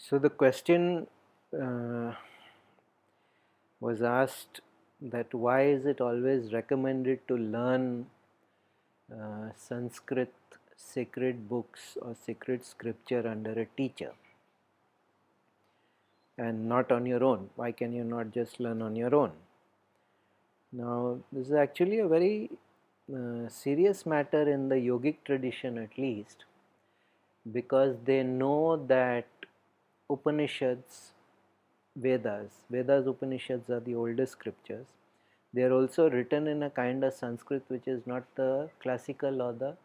So the question uh, was asked that why is it always recommended to learn Sanskrit sacred books or sacred scripture under a teacher and not on your own? Why can you not just learn on your own? Now, this is actually a very serious matter in the yogic tradition, at least, because they know that Upanishads, Vedas, Upanishads are the oldest scriptures. They are also written in a kind of Sanskrit which is not the classical or the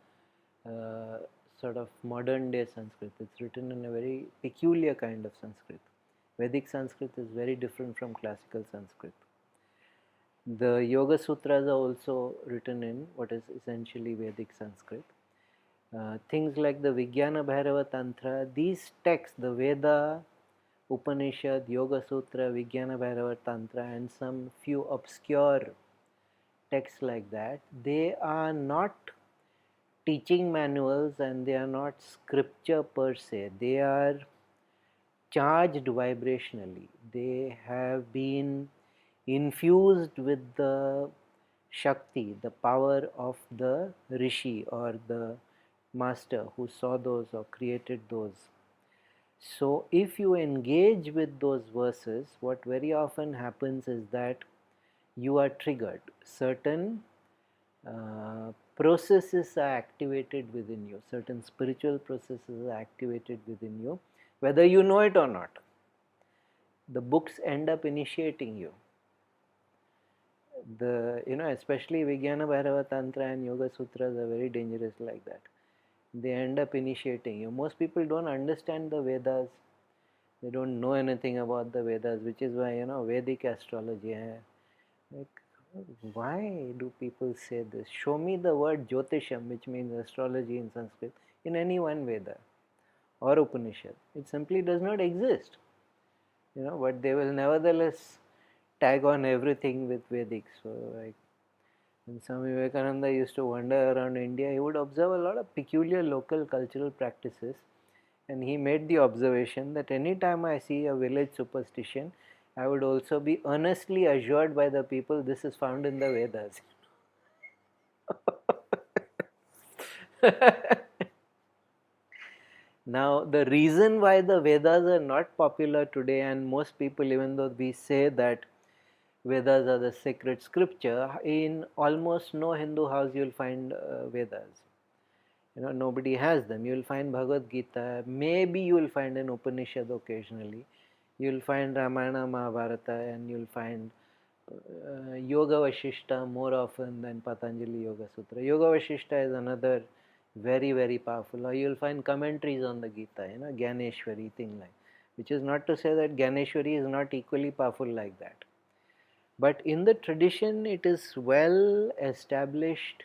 uh, sort of modern day Sanskrit. It's written in a very peculiar kind of Sanskrit. Vedic Sanskrit is very different from classical Sanskrit. The Yoga Sutras are also written in what is essentially Vedic Sanskrit. Things like the Vijnana Bhairava Tantra, these texts, the Veda, Upanishad, Yoga Sutra, Vijnana Bhairava Tantra, and some few obscure texts like that, they are not teaching manuals and they are not scripture per se. They are charged vibrationally. They have been infused with the Shakti, the power of the Rishi or the master who saw those or created those. So, if you engage with those verses, what very often happens is that you are triggered. Certain processes are activated within you, certain spiritual processes are activated within you, whether you know it or not. The books end up initiating you. Especially Vijnana Bhairava Tantra and Yoga Sutras are very dangerous like that. They end up initiating you. Most people don't understand the Vedas. They don't know anything about the Vedas, which is why, Vedic astrology. Like, why do people say this? Show me the word Jyotisham, which means astrology in Sanskrit, in any one Veda or Upanishad. It simply does not exist. But they will nevertheless tag on everything with Vedic. So, like, when Swami Vivekananda used to wander around India, he would observe a lot of peculiar local cultural practices, and he made the observation that anytime I see a village superstition, I would also be earnestly assured by the people this is found in the Vedas. Now, the reason why the Vedas are not popular today, and most people, even though we say that Vedas are the sacred scripture, in almost no Hindu house you'll find Vedas. Nobody has them. You'll find Bhagavad Gita, maybe you'll find an Upanishad occasionally, you'll find Ramayana, Mahabharata, and you'll find Yoga Vashishta more often than Patanjali Yoga Sutra. Yoga Vashishta is another very, very powerful. Or you'll find commentaries on the Gita, Gyaneshwari, thing like, which is not to say that Gyaneshwari is not equally powerful like that. But in the tradition, it is well established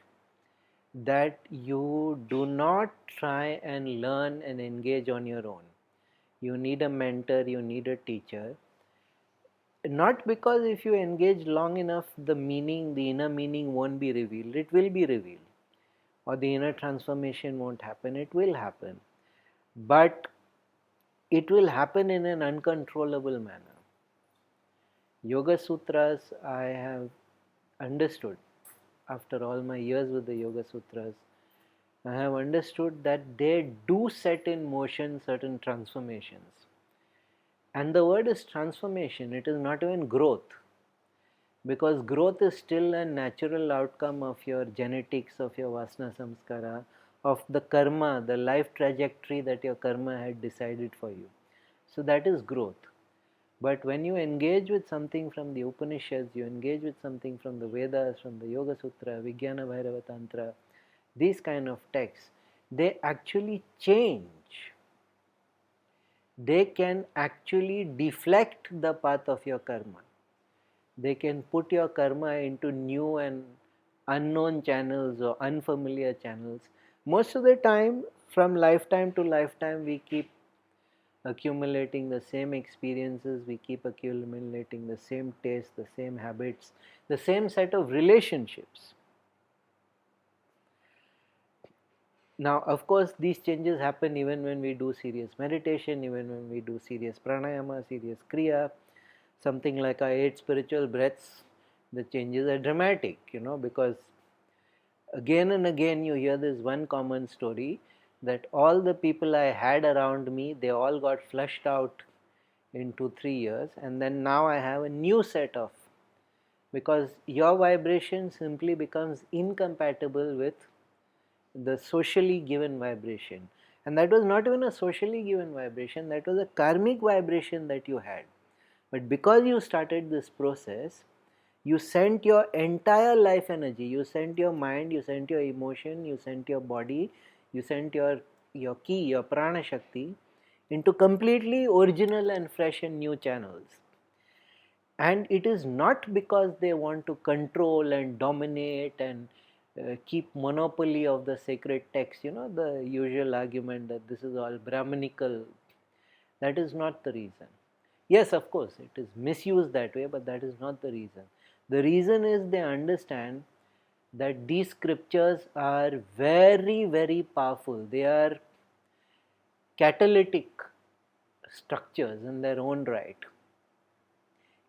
that you do not try and learn and engage on your own. You need a mentor, you need a teacher. Not because if you engage long enough, the inner meaning won't be revealed. It will be revealed. Or the inner transformation won't happen. It will happen. But it will happen in an uncontrollable manner. Yoga Sutras, I have understood after all my years with the Yoga Sutras, I have understood that they do set in motion certain transformations. And the word is transformation, it is not even growth. Because growth is still a natural outcome of your genetics, of your vasana samskara, of the karma, the life trajectory that your karma had decided for you. So that is growth. But when you engage with something from the Upanishads, you engage with something from the Vedas, from the Yoga Sutra, Vijnana Bhairava Tantra, these kind of texts, they actually change. They can actually deflect the path of your karma. They can put your karma into new and unknown channels or unfamiliar channels. Most of the time, from lifetime to lifetime, we keep accumulating the same experiences, we keep accumulating the same tastes, the same habits, the same set of relationships. Now, of course, these changes happen even when we do serious meditation, even when we do serious pranayama, serious kriya, something like our 8 spiritual breaths. The changes are dramatic, because again and again you hear this one common story that all the people I had around me, they all got flushed out in 2-3 years, and then now I have a new set of, because your vibration simply becomes incompatible with the socially given vibration. And that was not even a socially given vibration, that was a karmic vibration that you had. But because you started this process, you sent your entire life energy, you sent your mind, you sent your emotion, you sent your body, you sent your ki, your prana shakti into completely original and fresh and new channels. And it is not because they want to control and dominate and keep monopoly of the sacred text, the usual argument that this is all Brahminical. That is not the reason. Yes, of course, it is misused that way, but that is not the reason. The reason is they understand that these scriptures are very, very powerful. They are catalytic structures in their own right.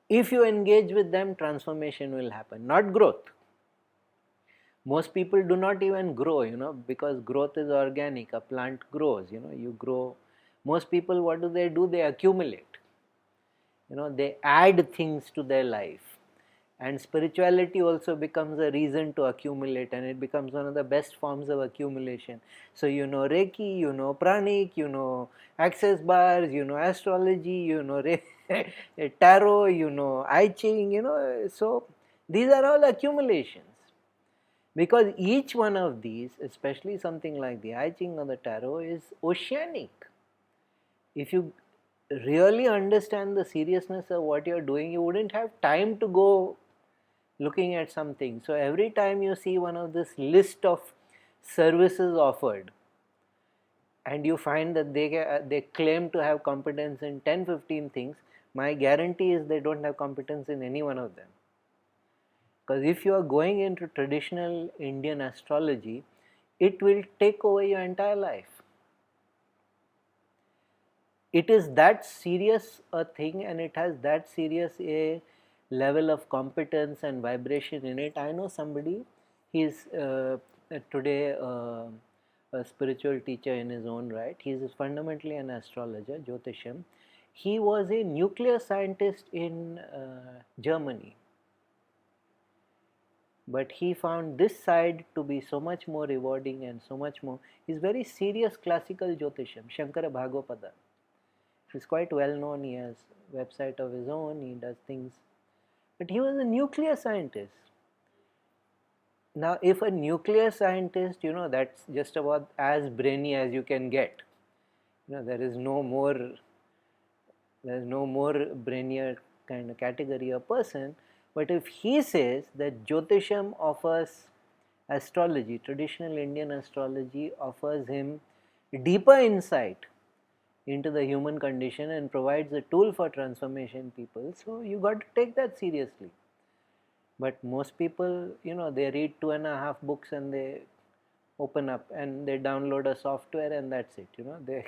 If you engage with them, transformation will happen, not growth. Most people do not even grow, because growth is organic. A plant grows, you grow. Most people, what do? They accumulate. They add things to their life. And spirituality also becomes a reason to accumulate, and it becomes one of the best forms of accumulation. So Reiki, pranic, access bars, astrology, tarot, I Ching, so these are all accumulations. Because each one of these, especially something like the I Ching or the tarot, is oceanic. If you really understand the seriousness of what you're doing, you wouldn't have time to go looking at something. So every time you see one of this list of services offered, and you find that they claim to have competence in 10-15 things, my guarantee is they don't have competence in any one of them. Because if you are going into traditional Indian astrology, it will take over your entire life. It is that serious a thing, and it has that serious a level of competence and vibration in it. I know somebody, he is today a spiritual teacher in his own right. He is fundamentally an astrologer, Jyotisham. He was a nuclear scientist in Germany. But he found this side to be so much more rewarding and so much more. He's very serious classical Jyotisham, Shankara Bhagapada. He's quite well known. He has a website of his own. He does things. But he was a nuclear scientist. Now, if a nuclear scientist, that's just about as brainy as you can get. There is no more brainier kind of category of person. But if he says that Jyotisham offers astrology, traditional Indian astrology offers him deeper insight into the human condition and provides a tool for transformation people, so you got to take that seriously. But most people, they read 2.5 books and they open up and they download a software and that's it, they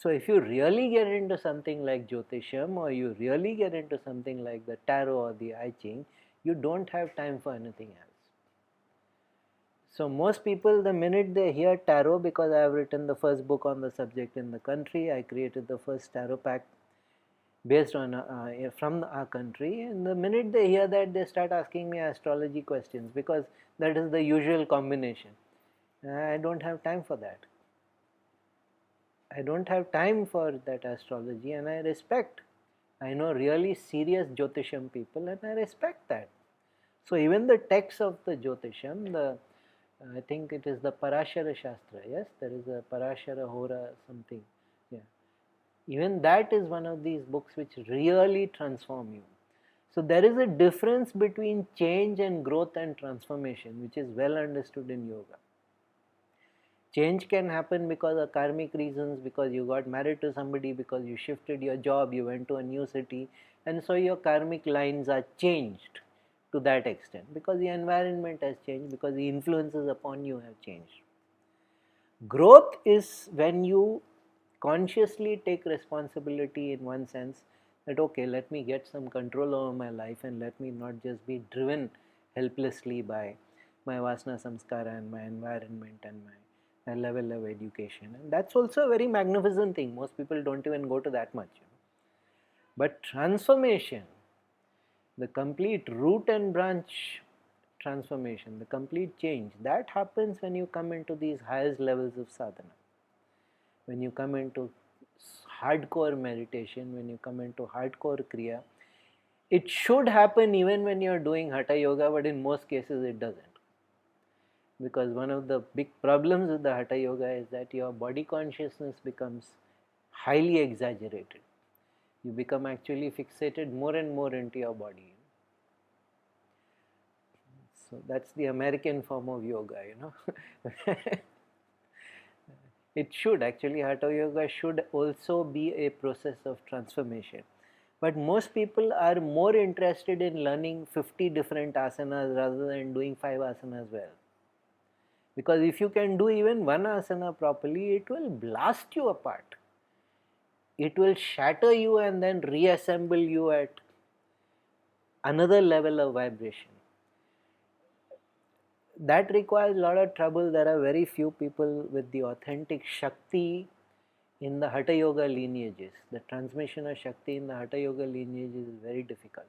So if you really get into something like Jyotisham, or you really get into something like the tarot or the I Ching, you don't have time for anything else. So most people, the minute they hear tarot, because I have written the first book on the subject in the country, I created the first tarot pack based on from our country, and the minute they hear that, they start asking me astrology questions, because that is the usual combination. I don't have time for that. I don't have time for that astrology, and I respect. I know really serious Jyotisham people, and I respect that. So even the text of the Jyotisham, I think it is the Parashara Shastra, yes, there is a Parashara Hora something, yeah. Even that is one of these books which really transform you. So there is a difference between change and growth and transformation, which is well understood in yoga. Change can happen because of karmic reasons, because you got married to somebody, because you shifted your job, you went to a new city, and so your karmic lines are changed. to that extent, because the environment has changed, because the influences upon you have changed. Growth is when you consciously take responsibility in one sense that okay, let me get some control over my life and let me not just be driven helplessly by my vasana samskara and my environment and my level of education. And that's also a very magnificent thing. Most people don't even go to that much. But transformation, the complete root and branch transformation, the complete change, that happens when you come into these highest levels of sadhana. When you come into hardcore meditation, when you come into hardcore kriya, it should happen even when you're doing Hatha Yoga, but in most cases it doesn't. Because one of the big problems with the Hatha Yoga is that your body consciousness becomes highly exaggerated. You become actually fixated more and more into your body. So that's the American form of yoga, It should actually, Hatha Yoga should also be a process of transformation. But most people are more interested in learning 50 different asanas rather than doing 5 asanas well. Because if you can do even one asana properly, it will blast you apart. It will shatter you and then reassemble you at another level of vibration. That requires a lot of trouble. There are very few people with the authentic Shakti in the Hatha Yoga lineages. The transmission of Shakti in the Hatha Yoga lineages is very difficult.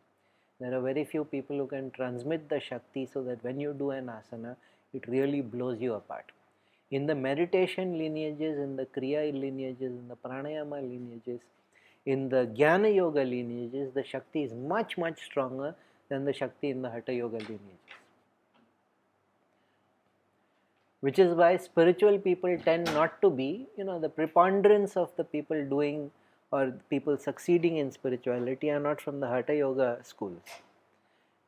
There are very few people who can transmit the Shakti so that when you do an asana, it really blows you apart. In the meditation lineages, in the Kriya lineages, in the Pranayama lineages, in the Jnana Yoga lineages, the Shakti is much, much stronger than the Shakti in the Hatha Yoga lineages. Which is why spiritual people tend not to be, the preponderance of the people doing or people succeeding in spirituality are not from the Hatha Yoga schools.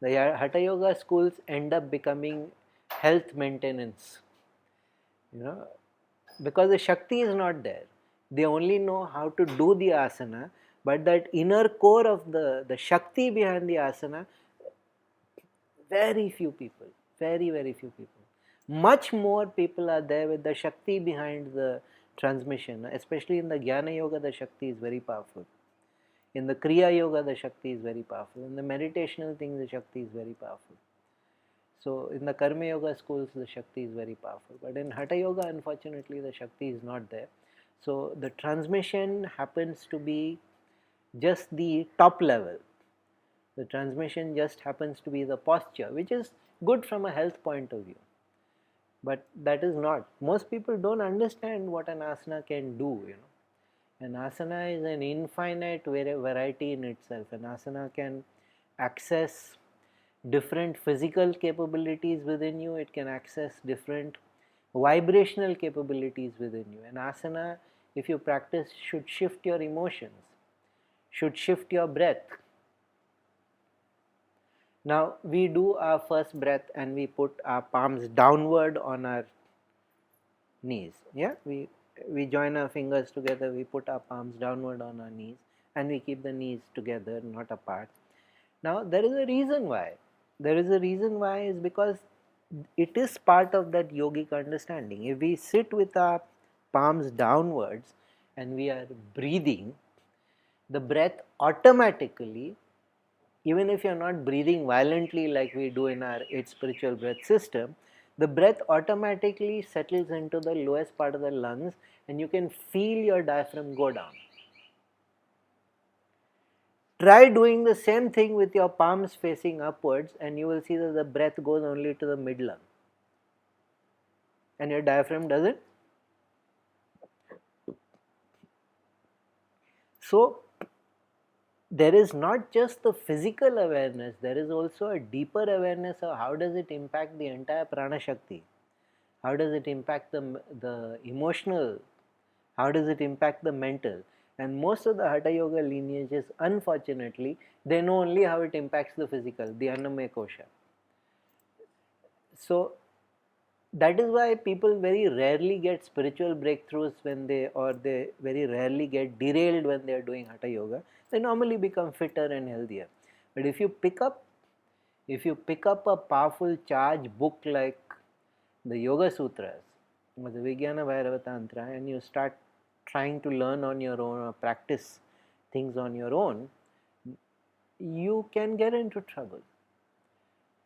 The Hatha Yoga schools end up becoming health maintenance, because the Shakti is not there. They only know how to do the asana, but that inner core of the Shakti behind the asana, very few people, very, very few people. Much more people are there with the Shakti behind the transmission, especially in the Jnana Yoga, the Shakti is very powerful. In the Kriya Yoga, the Shakti is very powerful. In the meditational things, the Shakti is very powerful. So in the Karma Yoga schools, the Shakti is very powerful. But in Hatha Yoga, unfortunately, the Shakti is not there. So the transmission happens to be just the top level. The transmission just happens to be the posture, which is good from a health point of view. But that is not. Most people don't understand what an asana can do, An asana is an infinite variety in itself. An asana can access different physical capabilities within you. It can access different vibrational capabilities within you. An asana, if you practice, should shift your emotions, should shift your breath. Now we do our first breath and we put our palms downward on our knees. Yeah, we join our fingers together, we put our palms downward on our knees and we keep the knees together, not apart. Now there is a reason why. There is a reason why is because it is part of that yogic understanding. If we sit with our palms downwards and we are breathing, the breath automatically, even if you're not breathing violently like we do in our 8 spiritual breath system, the breath automatically settles into the lowest part of the lungs and you can feel your diaphragm go down. Try doing the same thing with your palms facing upwards and you will see that the breath goes only to the mid lung. And your diaphragm doesn't. So, there is not just the physical awareness, there is also a deeper awareness of how does it impact the entire prana shakti. How does it impact the emotional? How does it impact the mental? And most of the Hatha Yoga lineages, unfortunately, they know only how it impacts the physical, the Annamaya Kosha. So that is why people very rarely get spiritual breakthroughs they very rarely get derailed when they are doing Hatha Yoga. They normally become fitter and healthier. But if you pick up If you pick up a powerful charge book like the Yoga Sutras or the Vijnana Bhairava Tantra, and you start trying to learn on your own or practice things on your own, you can get into trouble,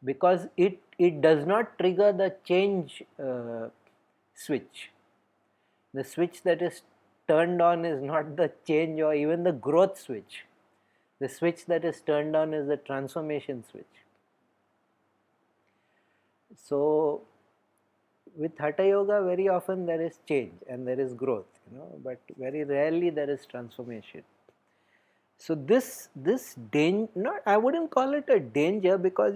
because it does not trigger the change switch. The switch that is turned on is not the change or even the growth switch. The switch that is turned on is the transformation switch. So with Hatha Yoga, very often there is change and there is growth, but very rarely there is transformation. So this danger, not, I wouldn't call it a danger, because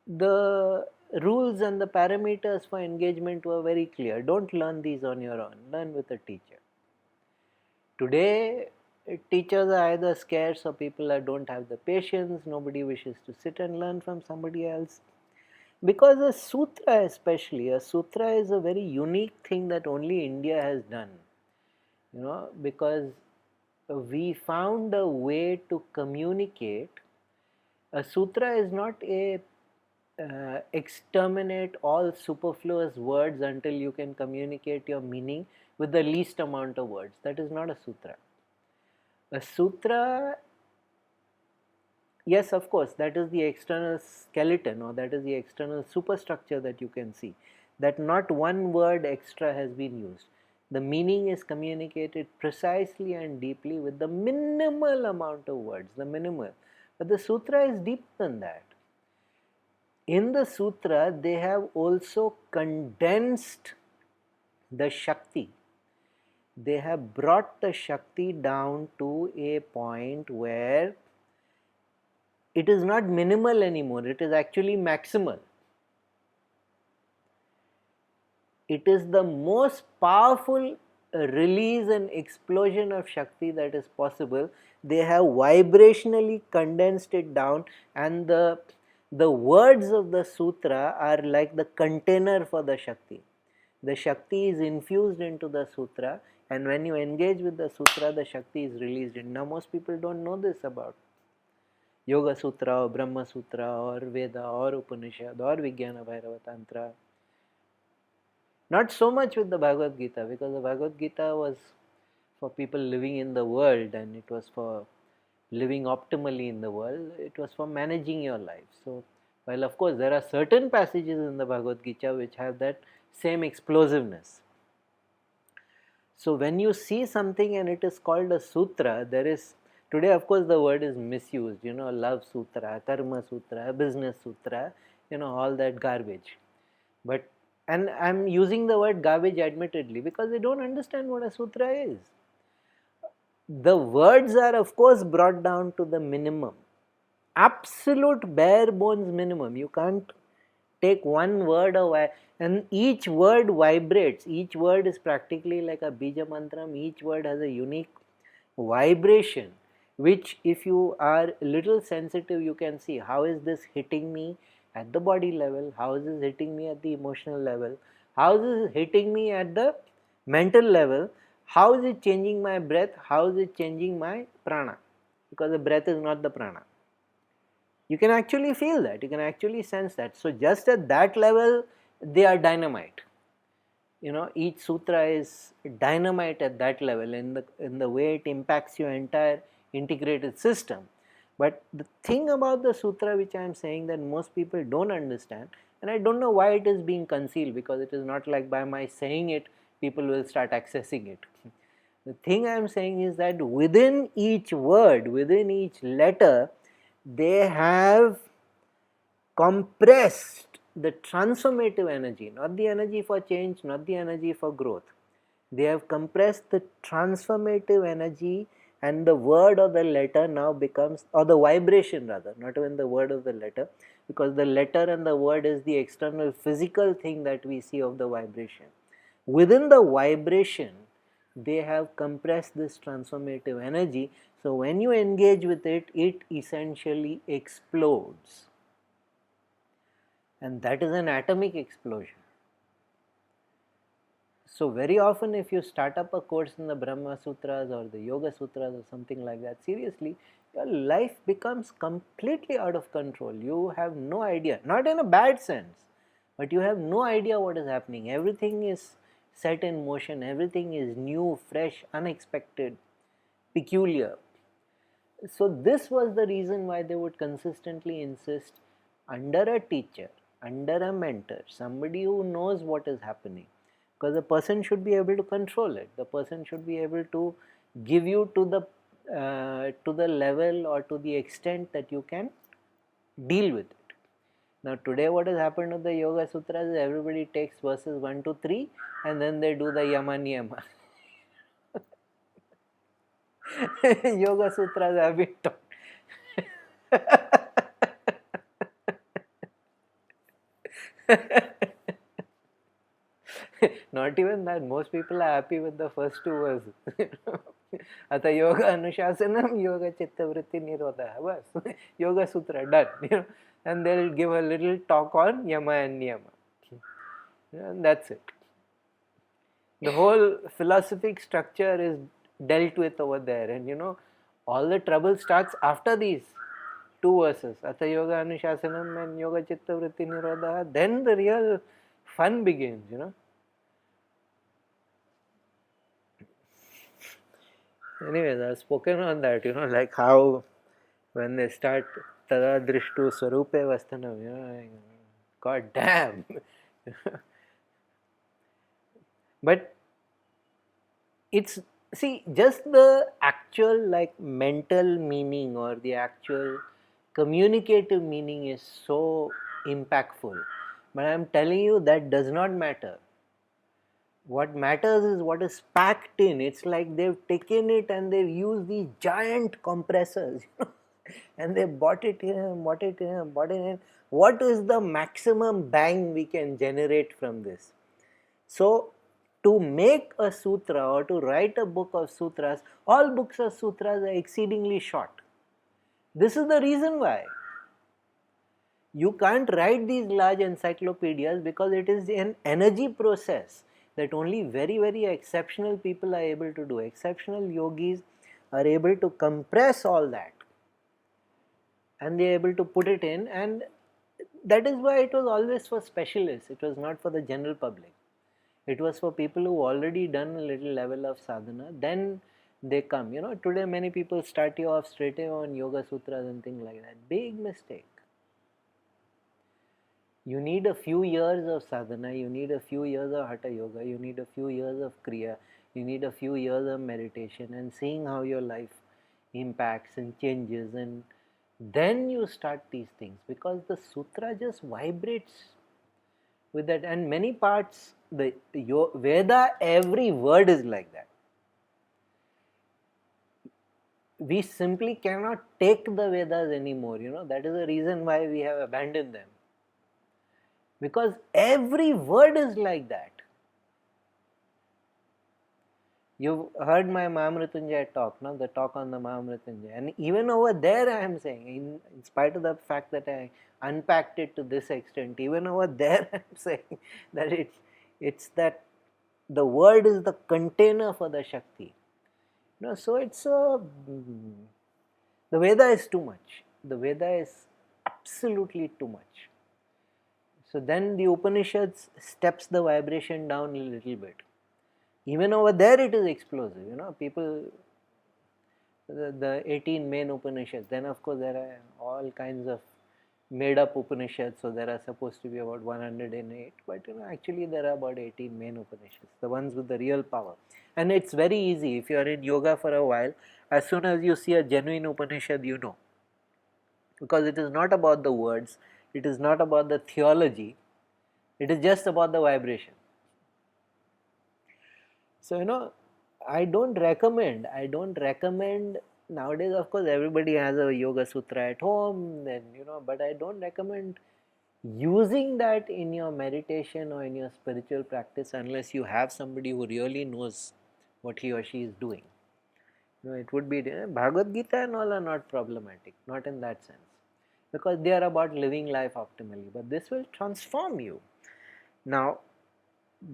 the rules and the parameters for engagement were very clear. Don't learn these on your own, learn with a teacher. Today teachers are either scarce or people don't have the patience, nobody wishes to sit and learn from somebody else. Because a sutra, especially, a sutra is a very unique thing that only India has done, because we found a way to communicate. A sutra is not a exterminate all superfluous words until you can communicate your meaning with the least amount of words. That is not a sutra. A sutra, yes, of course, that is the external skeleton, or that is the external superstructure that you can see, that not one word extra has been used. The meaning is communicated precisely and deeply with the minimal amount of words, the minimal. But the sutra is deeper than that. In the sutra, they have also condensed the Shakti. They have brought the Shakti down to a point where it is not minimal anymore, it is actually maximal. It is the most powerful release and explosion of Shakti that is possible. They have vibrationally condensed it down, and the words of the sutra are like the container for the Shakti. The Shakti is infused into the sutra, and when you engage with the sutra, the Shakti is released. And now most people don't know this about Yoga Sutra or Brahma Sutra or Veda or Upanishad or Vijnana Bhairava Tantra. Not so much with the Bhagavad Gita, because the Bhagavad Gita was for people living in the world, and it was for living optimally in the world. It was for managing your life. So, while of course there are certain passages in the Bhagavad Gita which have that same explosiveness. So when you see something and it is called a sutra, there is, today of course the word is misused, love sutra, karma sutra, business sutra, all that garbage. But, and I'm using the word garbage admittedly because they don't understand what a sutra is. The words are of course brought down to the minimum, absolute bare bones minimum. You can't take one word away, and each word vibrates. Each word is practically like a bija mantram. Each word has a unique vibration, which if you are a little sensitive, you can see how is this hitting me at the body level, how is this hitting me at the emotional level, how is this hitting me at the mental level, how is it changing my breath, how is it changing my prana, because the breath is not the prana. You can actually feel that, you can actually sense that. So just at that level, they are dynamite. Each sutra is dynamite at that level in the way it impacts your entire integrated system. But the thing about the sutra which I am saying that most people don't understand, and I don't know why it is being concealed, because it is not like by my saying it, people will start accessing it. The thing I am saying is that within each word, within each letter, they have compressed the transformative energy, not the energy for change, not the energy for growth. They have compressed the transformative energy, and the word or the letter now becomes, or the vibration rather, not even the word of the letter, because the letter and the word is the external physical thing that we see of the vibration. Within the vibration, they have compressed this transformative energy. So when you engage with it, it essentially explodes. And that is an atomic explosion. So very often if you start up a course in the Brahma Sutras or the Yoga Sutras or something like that, seriously, your life becomes completely out of control. You have no idea, not in a bad sense, but you have no idea what is happening. Everything is set in motion, everything is new, fresh, unexpected, peculiar. So this was the reason why they would consistently insist under a teacher, under a mentor, somebody who knows what is happening, because the person should be able to control it. The person should be able to give you to the level or to the extent that you can deal with it. Now today what has happened to the Yoga Sutras is everybody takes verses 1 to 3 and then they do the Yama Niyama. Yoga Sutras have been taught. Not even that, most people are happy with the first two verses. Hatha yoga anushasanam, yoga chitta vritti nirodha. Bas, Yoga Sutra, done. And they'll give a little talk on Yama and Niyama. And that's it. The whole philosophic structure is dealt with over there, and all the trouble starts after these two verses, Hatha yoga anushasanam and yoga chitta vritti nirodha. Then the real fun begins. Anyways, I've spoken on that, like how when they start tada drishtu swarupe vastanam, god damn. But it's, see, just the actual like mental meaning or the actual communicative meaning is so impactful. But I'm telling you that does not matter. What matters is what is packed in. It's like they've taken it and they've used these giant compressors, and they bought it in, bought it in, bought it in. What is the maximum bang we can generate from this? So, to make a sutra or to write a book of sutras, all books of sutras are exceedingly short. This is the reason why. You can't write these large encyclopedias because it is an energy process that only very, very exceptional people are able to do. Exceptional yogis are able to compress all that and they are able to put it in, and that is why it was always for specialists. It was not for the general public. It was for people who already done a little level of sadhana. Then they come. Today many people start you off straight away on Yoga Sutras and things like that. Big mistake. You need a few years of sadhana, you need a few years of Hatha yoga, you need a few years of kriya, you need a few years of meditation and seeing how your life impacts and changes, and then you start these things, because the sutra just vibrates with that. And many parts, the Veda, every word is like that. We simply cannot take the Vedas anymore, that is the reason why we have abandoned them. Because every word is like that. You've heard my Mahamrityunjaya talk, no? The talk on the Mahamrityunjaya. And even over there I am saying, in spite of the fact that I unpacked it to this extent, even over there I am saying that it's that the word is the container for the Shakti. So it's the Veda is too much. The Veda is absolutely too much. So then the Upanishads steps the vibration down a little bit. Even over there it is explosive, people, the 18 main Upanishads, then of course there are all kinds of made up Upanishads, so there are supposed to be about 108, but actually there are about 18 main Upanishads, the ones with the real power. And it's very easy, if you are in yoga for a while, as soon as you see a genuine Upanishad, because it is not about the words, it is not about the theology, it is just about the vibration. So, I don't recommend, nowadays of course everybody has a Yoga Sutra at home, then, but I don't recommend using that in your meditation or in your spiritual practice unless you have somebody who really knows what he or she is doing. It would be, Bhagavad Gita and all are not problematic, not in that sense, because they are about living life optimally, but this will transform you. Now,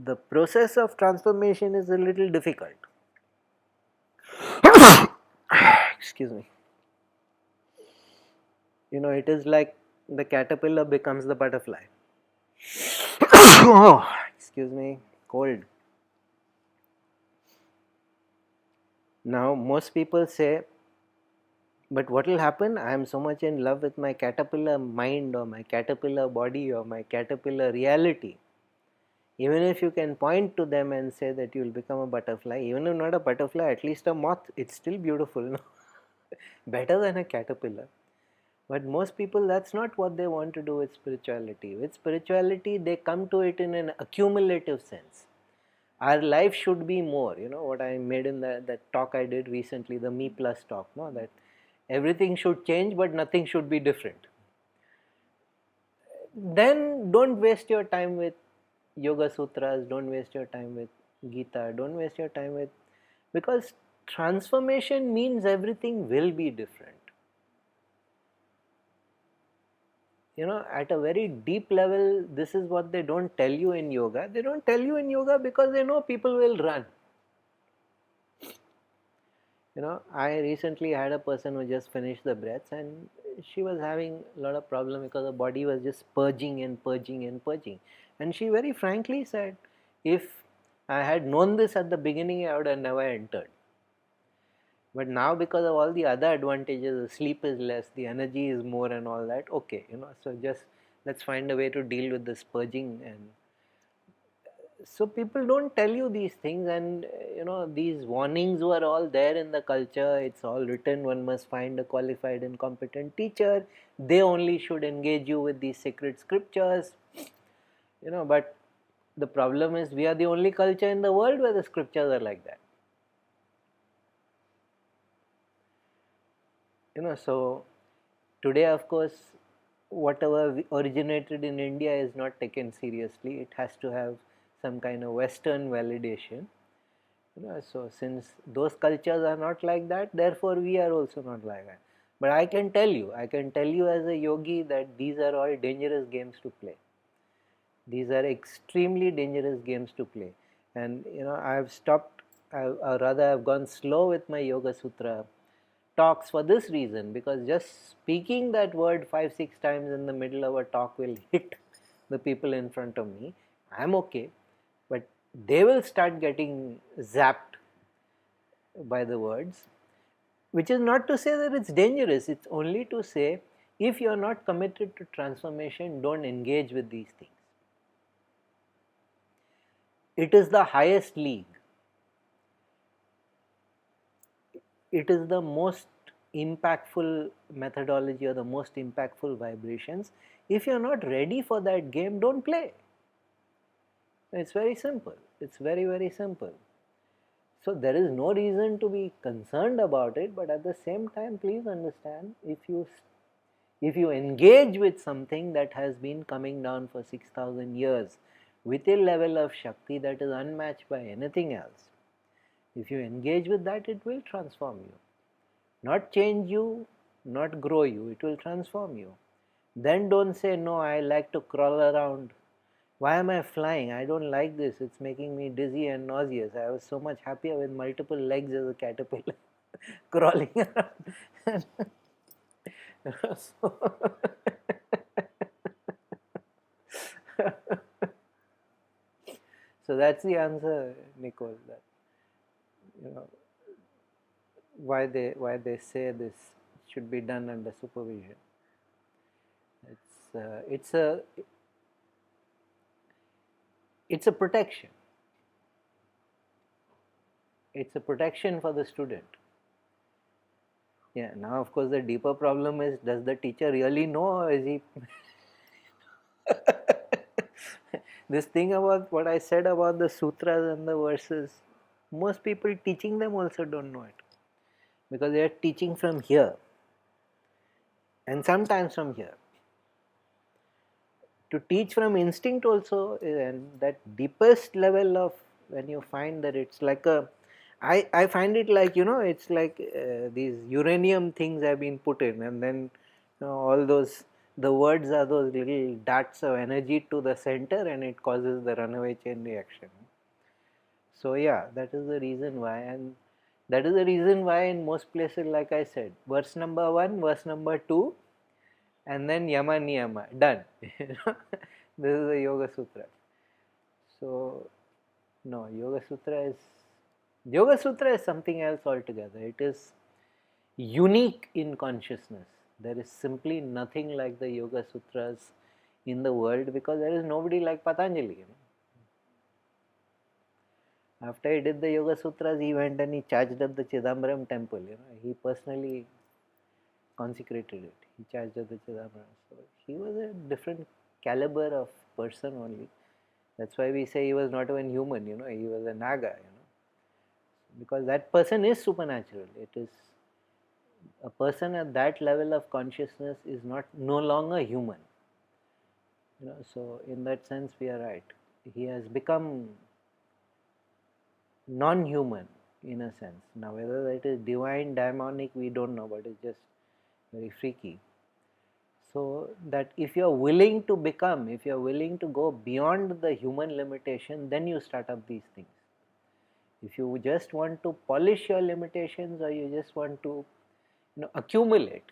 the process of transformation is a little difficult. Excuse me. It is like the caterpillar becomes the butterfly. Oh, excuse me, cold. Now, most people say, but what will happen? I am so much in love with my caterpillar mind or my caterpillar body or my caterpillar reality. Even if you can point to them and say that you will become a butterfly, even if not a butterfly, at least a moth, it's still beautiful, no? Better than a caterpillar. But most people, that's not what they want to do with spirituality. With spirituality, they come to it in an accumulative sense. Our life should be more, what I made in that talk I did recently, the Me Plus talk, no, that everything should change but nothing should be different. Then don't waste your time with Yoga Sutras, don't waste your time with Gita, don't waste your time with, because transformation means everything will be different. At a very deep level, this is what they don't tell you in yoga. They don't tell you in yoga because they know people will run. I recently had a person who just finished the breaths, and she was having a lot of problem because her body was just purging and purging and purging. And she very frankly said, if I had known this at the beginning, I would have never entered. But now, because of all the other advantages, the sleep is less, the energy is more and all that, okay, so just let's find a way to deal with this purging. And so people don't tell you these things, and these warnings were all there in the culture. It's all written, one must find a qualified and competent teacher, they only should engage you with these sacred scriptures, but the problem is we are the only culture in the world where the scriptures are like that. So today, of course, whatever originated in India is not taken seriously. It has to have some kind of Western validation. So since those cultures are not like that, therefore we are also not like that. But I can tell you as a yogi that these are all dangerous games to play. These are extremely dangerous games to play. And I've stopped, or rather I've gone slow with my Yoga Sutra talks for this reason, because just speaking that word 5-6 times in the middle of a talk will hit the people in front of me. I'm okay, but they will start getting zapped by the words, which is not to say that it's dangerous. It's only to say, if you're not committed to transformation, don't engage with these things. It is the highest league. It is the most impactful methodology or the most impactful vibrations. If you're not ready for that game, don't play. It's very simple. It's very, very simple. So there is no reason to be concerned about it, but at the same time, please understand, if you engage with something that has been coming down for 6,000 years with a level of Shakti that is unmatched by anything else, if you engage with that, it will transform you. Not change you, not grow you, it will transform you. Then don't say, no, I like to crawl around. Why am I flying? I don't like this. It's making me dizzy and nauseous. I was so much happier with multiple legs as a caterpillar crawling around. So that's the answer, Nicole. That why they say this should be done under supervision. It's a protection. It's a protection for the student. Yeah. Now, of course, the deeper problem is: does the teacher really know, or is he? This thing about what I said about the sutras and the verses, most people teaching them also don't know it, because they are teaching from here and sometimes from here. To teach from instinct also, and that deepest level of, when you find that it's like I find it like, it's like these uranium things have been put in, and then all those, the words are those little darts of energy to the center, and it causes the runaway chain reaction. So yeah, that is the reason why, and that is the reason why in most places, like I said, verse number 1, verse number 2, and then Yama Niyama, done. This is the Yoga Sutra. So, no, Yoga Sutra is something else altogether. It is unique in consciousness. There is simply nothing like the Yoga Sutras in the world, because there is nobody like Patanjali. After he did the Yoga Sutras, he went and he charged up the Chidambaram temple. He personally consecrated it. He charged up the Chidambaram. So he was a different caliber of person only. That's why we say he was not even human. He was a Naga. Because that person is supernatural. It is a person at that level of consciousness is no longer human. So in that sense we are right. He has become non-human in a sense. Now whether it is divine, demonic, we don't know, but it's just very freaky. So that if you are willing to become, if you are willing to go beyond the human limitation, then you start up these things. If you just want to polish your limitations, or you just want to accumulate,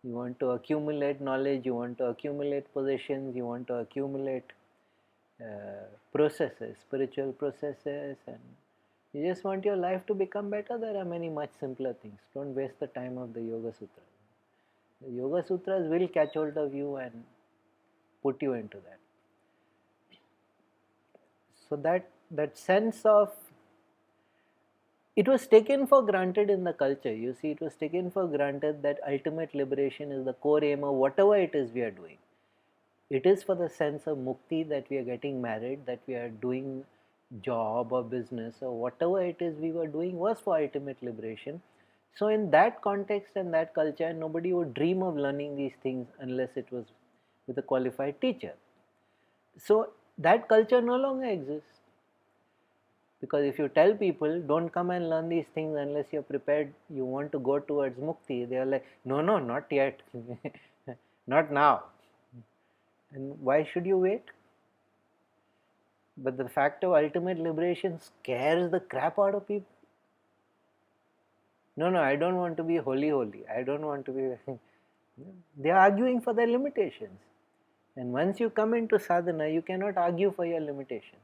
you want to accumulate knowledge, you want to accumulate possessions, you want to accumulate processes, spiritual processes, and you just want your life to become better, there are many much simpler things. Don't waste the time of the Yoga Sutras. The Yoga Sutras will catch hold of you and put you into that. So that sense of, it was taken for granted in the culture. You see, it was taken for granted that ultimate liberation is the core aim of whatever it is we are doing. It is for the sense of mukti that we are getting married, that we are doing job or business or whatever it is we were doing was for ultimate liberation. So in that context and that culture, nobody would dream of learning these things unless it was with a qualified teacher. So that culture no longer exists. Because if you tell people, don't come and learn these things unless you're prepared, you want to go towards mukti, they are like, no, not yet, not now. And why should you wait? But the fact of ultimate liberation scares the crap out of people. No, I don't want to be holy. I don't want to be... They are arguing for their limitations. And once you come into sadhana, you cannot argue for your limitations.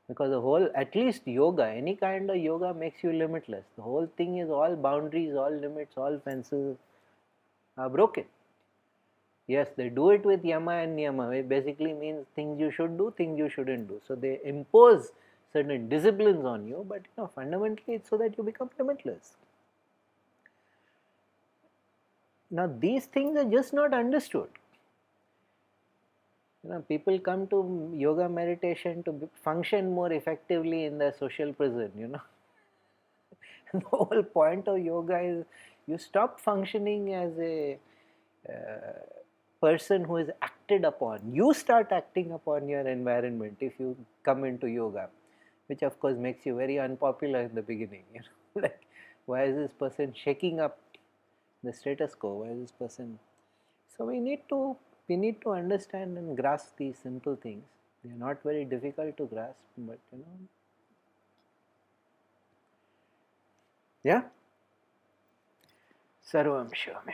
Because the whole, at least yoga, any kind of yoga makes you limitless. The whole thing is all boundaries, all limits, all fences are broken. Yes, they do it with yama and niyama. It basically means things you should do, things you shouldn't do. So they impose certain disciplines on you, but fundamentally it's so that you become limitless. Now these things are just not understood. People come to yoga meditation to function more effectively in the social prison, The whole point of yoga is you stop functioning as a person who is acted upon. You start acting upon your environment if you come into yoga, which of course makes you very unpopular in the beginning. Like, why is this person shaking up the status quo? Why is this person? So we need to understand and grasp these simple things. They are not very difficult to grasp, but yeah. Sarvam Shivamya.